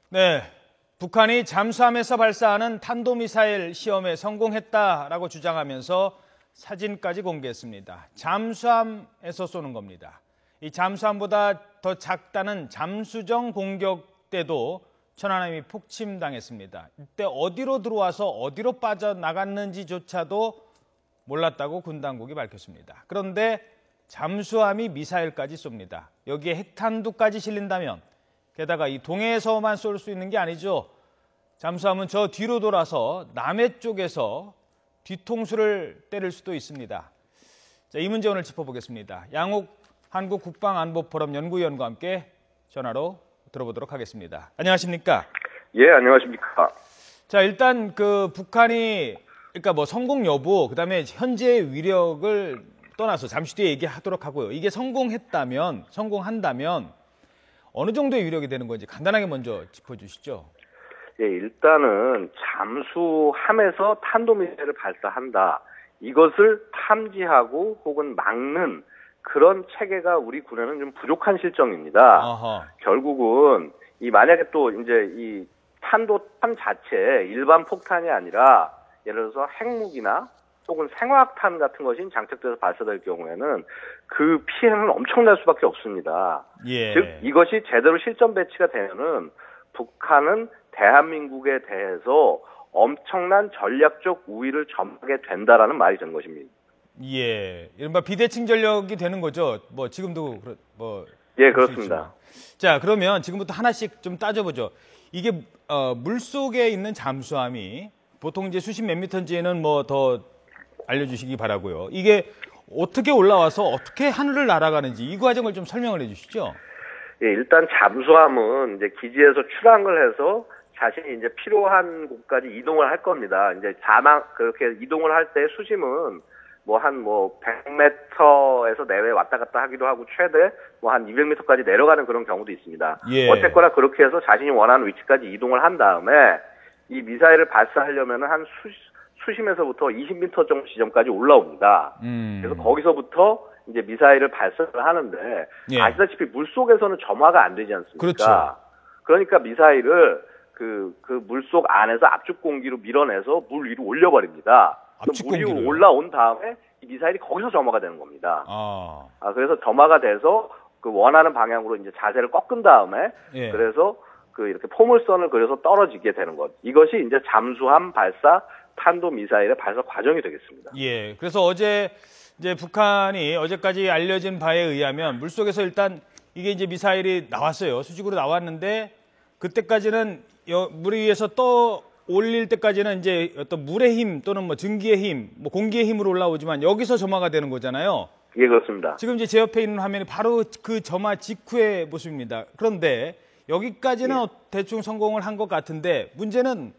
네, 북한이 잠수함에서 발사하는 탄도미사일 시험에 성공했다라고 주장하면서 사진까지 공개했습니다. 잠수함에서 쏘는 겁니다. 이 잠수함보다 더 작다는 잠수정 공격 때도 천안함이 폭침당했습니다. 이때 어디로 들어와서 어디로 빠져나갔는지조차도 몰랐다고 군 당국이 밝혔습니다. 그런데 잠수함이 미사일까지 쏩니다. 여기에 핵탄두까지 실린다면 게다가 이 동해에서만 쏠 수 있는 게 아니죠. 잠수함은 저 뒤로 돌아서 남해 쪽에서 뒤통수를 때릴 수도 있습니다. 자, 이 문제 오늘 짚어보겠습니다. 양욱 한국국방안보포럼 연구위원과 함께 전화로 들어보도록 하겠습니다. 안녕하십니까? 예, 안녕하십니까? 자, 일단 그 북한이 그러니까 뭐 성공 여부, 그다음에 현재의 위력을 떠나서 잠시 뒤에 얘기하도록 하고요. 이게 성공한다면 어느 정도의 위력이 되는 건지 간단하게 먼저 짚어주시죠. 예, 일단은 잠수함에서 탄도미사일을 발사한다. 이것을 탐지하고 혹은 막는 그런 체계가 우리 군에는 좀 부족한 실정입니다. 아하. 결국은 만약에 또 이제 이 탄도탄 자체 일반 폭탄이 아니라 예를 들어서 핵무기나 혹은 생화학탄 같은 것이 장착돼서 발사될 경우에는 그 피해는 엄청날 수밖에 없습니다. 예. 즉 이것이 제대로 실전 배치가 되면은 북한은 대한민국에 대해서 엄청난 전략적 우위를 점하게 된다라는 말이 된 것입니다. 예, 이른바 비대칭 전력이 되는 거죠. 뭐 지금도 예, 그렇습니다. 자, 그러면 지금부터 하나씩 좀 따져보죠. 이게 물 속에 있는 잠수함이 보통 이제 수십 몇 미터인지는 뭐 더 알려주시기 바라고요. 이게 어떻게 올라와서 어떻게 하늘을 날아가는지 이 과정을 좀 설명을 해주시죠. 예, 일단 잠수함은 이제 기지에서 출항을 해서 자신이 이제 필요한 곳까지 이동을 할 겁니다. 이제 그렇게 이동을 할 때 수심은 한 100m에서 내외 왔다 갔다 하기도 하고 최대 한 200m까지 내려가는 그런 경우도 있습니다. 예. 어쨌거나 그렇게 해서 자신이 원하는 위치까지 이동을 한 다음에 이 미사일을 발사하려면 한 수심에서부터 20m 정도 지점까지 올라옵니다. 그래서 거기서부터 이제 미사일을 발사를 하는데 예. 아시다시피 물속에서는 점화가 안 되지 않습니까? 그렇죠. 그러니까 미사일을 그 물속 안에서 압축 공기로 밀어내서 물 위로 올려버립니다. 물 위로 올라온 다음에 이 미사일이 거기서 점화가 되는 겁니다. 그래서 점화가 돼서 그 원하는 방향으로 이제 자세를 꺾은 다음에 예. 그래서 이렇게 포물선을 그려서 떨어지게 되는 것. 이것이 이제 잠수함 발사 탄도 미사일의 발사 과정이 되겠습니다. 예. 그래서 어제 이제 북한이 어제까지 알려진 바에 의하면 물속에서 일단 이게 이제 미사일이 나왔어요. 수직으로 나왔는데 그때까지는 물 위에서 떠 올릴 때까지는 이제 어떤 물의 힘 또는 뭐 증기의 힘, 뭐 공기의 힘으로 올라오지만 여기서 점화가 되는 거잖아요. 예, 그렇습니다. 지금 이제 제 옆에 있는 화면이 바로 그 점화 직후의 모습입니다. 그런데 여기까지는 예. 대충 성공을 한 것 같은데 문제는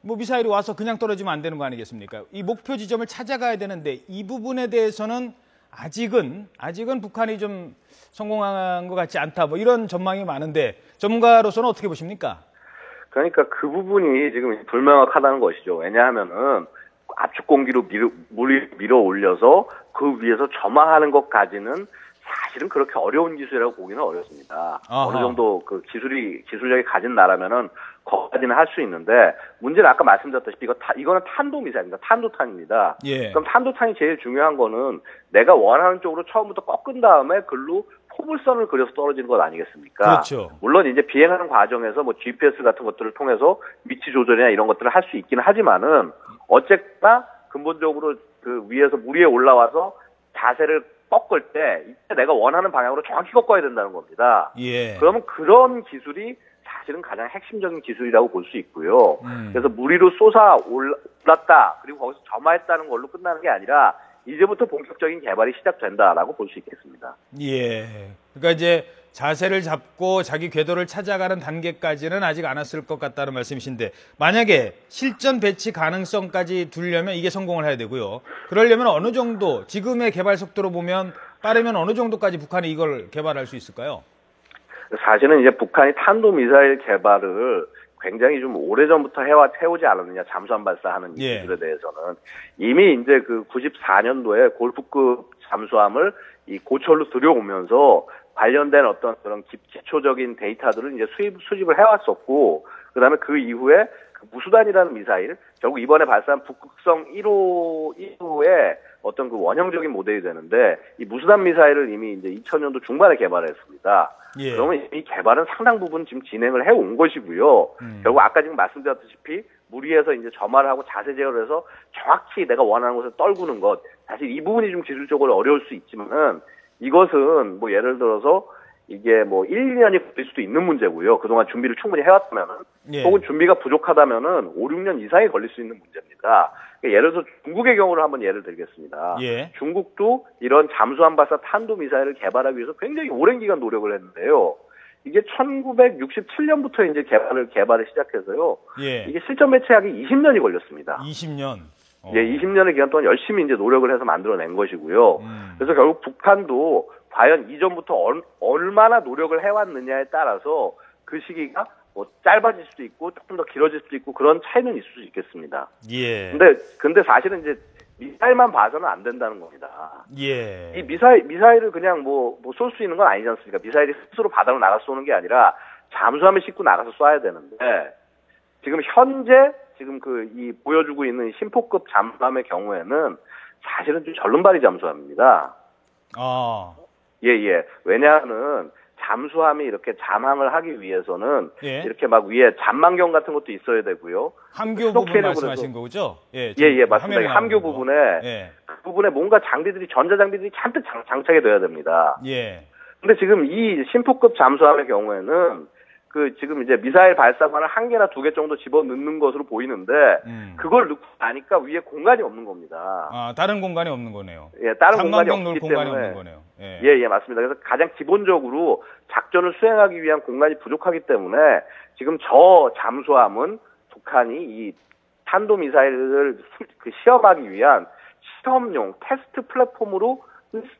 뭐 미사일이 와서 그냥 떨어지면 안 되는 거 아니겠습니까? 이 목표 지점을 찾아가야 되는데 이 부분에 대해서는 아직은 북한이 좀 성공한 것 같지 않다. 뭐 이런 전망이 많은데 전문가로서는 어떻게 보십니까? 그러니까 그 부분이 지금 불명확하다는 것이죠. 왜냐하면은 압축 공기로 물이 밀어 올려서 그 위에서 점화하는 것까지는 사실은 그렇게 어려운 기술이라고 보기는 어렵습니다. 아하. 어느 정도 그 기술력이 가진 나라면은 거기까지는 할 수 있는데 문제는 아까 말씀드렸다시피 이거는 탄도미사일입니다. 탄도탄입니다. 예. 그럼 탄도탄이 제일 중요한 거는 내가 원하는 쪽으로 처음부터 꺾은 다음에 글로 포물선을 그려서 떨어지는 것 아니겠습니까? 그렇죠. 물론 이제 비행하는 과정에서 뭐 GPS 같은 것들을 통해서 위치 조절이나 이런 것들을 할 수 있기는 하지만은 어쨌거나 근본적으로 그 위에서 물 위에 올라와서 자세를 꺾을 때 이때 내가 원하는 방향으로 정확히 꺾어야 된다는 겁니다. 예. 그러면 그런 기술이 사실은 가장 핵심적인 기술이라고 볼 수 있고요. 그래서 물 위로 솟아 올랐다 그리고 거기서 점화했다는 걸로 끝나는 게 아니라 이제부터 본격적인 개발이 시작된다라고 볼 수 있겠습니다. 예. 그러니까 이제 자세를 잡고 자기 궤도를 찾아가는 단계까지는 아직 안 왔을 것 같다는 말씀이신데 만약에 실전 배치 가능성까지 두려면 이게 성공을 해야 되고요. 그러려면 어느 정도 지금의 개발 속도로 보면 빠르면 어느 정도까지 북한이 이걸 개발할 수 있을까요? 사실은 이제 북한이 탄도미사일 개발을 굉장히 좀 오래전부터 해오지 않았느냐, 잠수함 발사하는 이 기술에 대해서는. 이미 이제 그 94년도에 골프급 잠수함을 이 고철로 들여오면서 관련된 어떤 그런 기초적인 데이터들을 이제 수집을 해왔었고, 그다음에 그 이후에 그 무수단이라는 미사일, 결국 이번에 발사한 북극성 1호의 어떤 그 원형적인 모델이 되는데, 이 무수단 미사일을 이미 이제 2000년도 중반에 개발했습니다. 예. 그러면 이 개발은 상당 부분 지금 진행을 해온 것이고요. 결국 아까 지금 말씀드렸다시피 물 위에서 이제 점화를 하고 자세 제어를 해서 정확히 내가 원하는 곳에 떨구는 것, 사실 이 부분이 좀 기술적으로 어려울 수 있지만은 이것은 뭐 예를 들어서 이게 뭐 1, 2년이 걸릴 수도 있는 문제고요. 그동안 준비를 충분히 해왔다면은, 예. 혹은 준비가 부족하다면은 5, 6년 이상이 걸릴 수 있는 문제입니다. 그러니까 예를 들어서 중국의 경우를 한번 예를 들겠습니다. 예. 중국도 이런 잠수함 발사 탄도 미사일을 개발하기 위해서 굉장히 오랜 기간 노력을 했는데요. 이게 1967년부터 이제 개발을 시작해서요. 예. 이게 실전 배치하기 20년이 걸렸습니다. 20년. 예, 20년의 기간 동안 열심히 이제 노력을 해서 만들어낸 것이고요. 그래서 결국 북한도 과연 이전부터 얼마나 노력을 해왔느냐에 따라서 그 시기가 뭐 짧아질 수도 있고 조금 더 길어질 수도 있고 그런 차이는 있을 수 있겠습니다. 예. 근데 사실은 이제 미사일만 봐서는 안 된다는 겁니다. 예. 이 미사일을 그냥 쏠 수 있는 건 아니지 않습니까? 미사일이 스스로 바다로 나가서 쏘는 게 아니라 잠수함에 싣고 나가서 쏴야 되는데, 지금 현재 보여주고 있는 심포급 잠수함의 경우에는 사실은 좀 절름발이 잠수함입니다. 아. 예. 왜냐하면 잠수함이 이렇게 잠항을 하기 위해서는 예. 이렇게 막 위에 잠망경 같은 것도 있어야 되고요. 함교 부분 말씀하신 거죠? 예, 맞습니다. 함교 부분에 예. 그 부분에 뭔가 전자 장비들이 잔뜩 장착이 돼야 됩니다. 예. 근데 지금 이 심포급 잠수함의 경우에는 지금 이제 미사일 발사관을 1개나 2개 정도 집어넣는 것으로 보이는데, 그걸 넣고 나니까 위에 공간이 없는 겁니다. 아, 다른 공간이 없는 거네요. 예, 다른 공간이 놓을 없기 공간이 때문에. 없는 거네요. 예, 맞습니다. 그래서 가장 기본적으로 작전을 수행하기 위한 공간이 부족하기 때문에 지금 저 잠수함은 북한이 이 탄도미사일을 시험하기 위한 시험용 테스트 플랫폼으로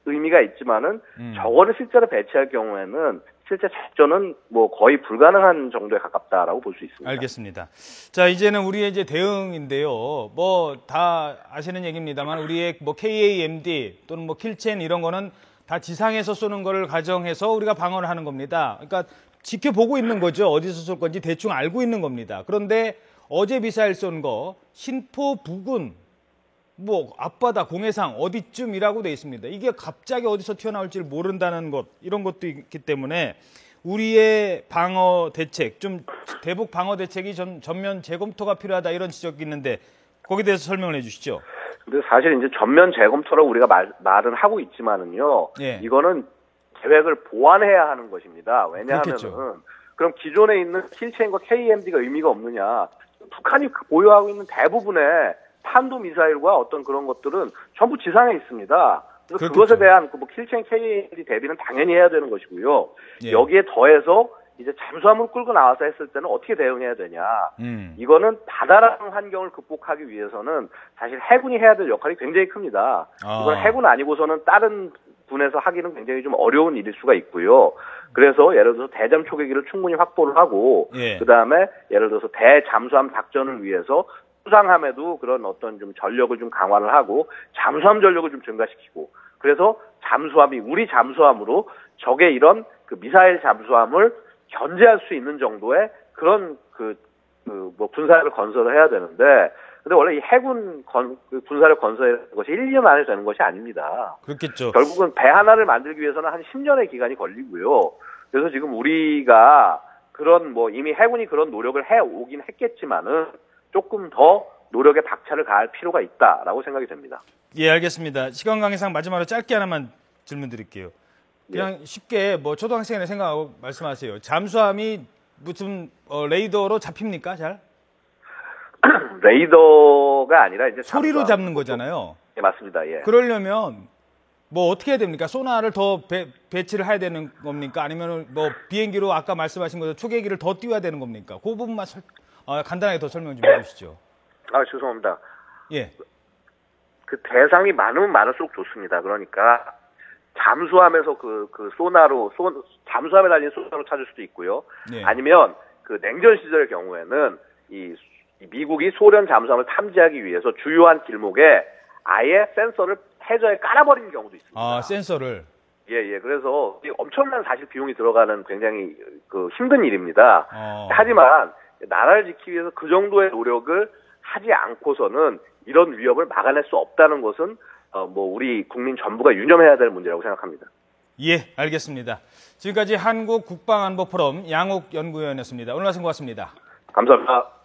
의미가 있지만은, 저거를 실제로 배치할 경우에는 실제 작전은 뭐 거의 불가능한 정도에 가깝다라고 볼 수 있습니다. 알겠습니다. 자, 이제는 우리의 이제 대응인데요. 뭐 다 아시는 얘기입니다만, 우리의 뭐 KAMD 또는 뭐 킬첸 이런 거는 다 지상에서 쏘는 거를 가정해서 우리가 방어를 하는 겁니다. 그러니까 지켜보고 있는 거죠. 어디서 쏠 건지 대충 알고 있는 겁니다. 그런데 어제 미사일 쏜 거 신포 부근 뭐 앞바다 공해상 어디쯤이라고 돼 있습니다. 이게 갑자기 어디서 튀어나올지를 모른다는 것, 이런 것도 있기 때문에 우리의 방어 대책, 좀 대북 방어 대책이 전면 재검토가 필요하다, 이런 지적이 있는데 거기에 대해서 설명을 해주시죠. 근데 사실 이제 전면 재검토라고 우리가 말은 하고 있지만은요. 예. 이거는 계획을 보완해야 하는 것입니다. 왜냐하면은 그럼 기존에 있는 킬체인과 KMD가 의미가 없느냐? 북한이 보유하고 있는 대부분의 탄도미사일과 어떤 그런 것들은 전부 지상에 있습니다. 그래서 그것에 대한 뭐 킬체인 KMD 대비는 당연히 해야 되는 것이고요. 예. 여기에 더해서 이제 잠수함을 끌고 나와서 했을 때는 어떻게 대응해야 되냐. 이거는 바다라는 환경을 극복하기 위해서는 사실 해군이 해야 될 역할이 굉장히 큽니다. 이건 해군 아니고서는 다른 분에서 하기는 굉장히 좀 어려운 일일 수가 있고요. 그래서 예를 들어서 대잠 초계기를 충분히 확보를 하고, 예. 그다음에 예를 들어서 대잠수함 작전을 위해서 수상함에도 그런 어떤 좀 전력을 좀 강화를 하고 잠수함 전력을 좀 증가시키고, 그래서 잠수함이 우리 잠수함으로 적의 이런 그 미사일 잠수함을 견제할 수 있는 정도의 그런 뭐 군사력을 건설을 해야 되는데, 근데 원래 이 해군 군사력 건설하는 것이 1, 2년 안에 되는 것이 아닙니다. 그렇겠죠. 결국은 배 하나를 만들기 위해서는 한 10년의 기간이 걸리고요. 그래서 지금 우리가 이미 해군이 그런 노력을 해 오긴 했겠지만은 조금 더 노력에 박차를 가할 필요가 있다라고 생각이 됩니다. 예, 알겠습니다. 시간 관계상 마지막으로 짧게 하나만 질문 드릴게요. 그냥 쉽게 뭐 초등학생이라 생각하고 말씀하세요. 잠수함이 무슨 레이더로 잡힙니까, 잘? 레이더가 아니라 이제 소리로 잡는 거잖아요. 예, 맞습니다. 예. 그러려면 뭐 어떻게 해야 됩니까? 소나를 더 배치를 해야 되는 겁니까? 아니면 뭐 비행기로 아까 말씀하신 것처럼 초계기를 더 띄워야 되는 겁니까? 그 부분만 간단하게 더 설명 좀 해주시죠. 아, 죄송합니다. 예. 그 대상이 많으면 많을수록 좋습니다. 그러니까 잠수함에서 잠수함에 달린 소나로 찾을 수도 있고요. 예. 아니면 그 냉전 시절의 경우에는 이 미국이 소련 잠수함을 탐지하기 위해서 주요한 길목에 아예 센서를 해저에 깔아버리는 경우도 있습니다. 아, 센서를. 예. 그래서 엄청난 사실 비용이 들어가는 굉장히 힘든 일입니다. 하지만 나라를 지키기 위해서 그 정도의 노력을 하지 않고서는 이런 위협을 막아낼 수 없다는 것은 우리 국민 전부가 유념해야 될 문제라고 생각합니다. 예, 알겠습니다. 지금까지 한국국방안보포럼 양욱 연구위원이었습니다. 오늘 말씀 고맙습니다. 감사합니다.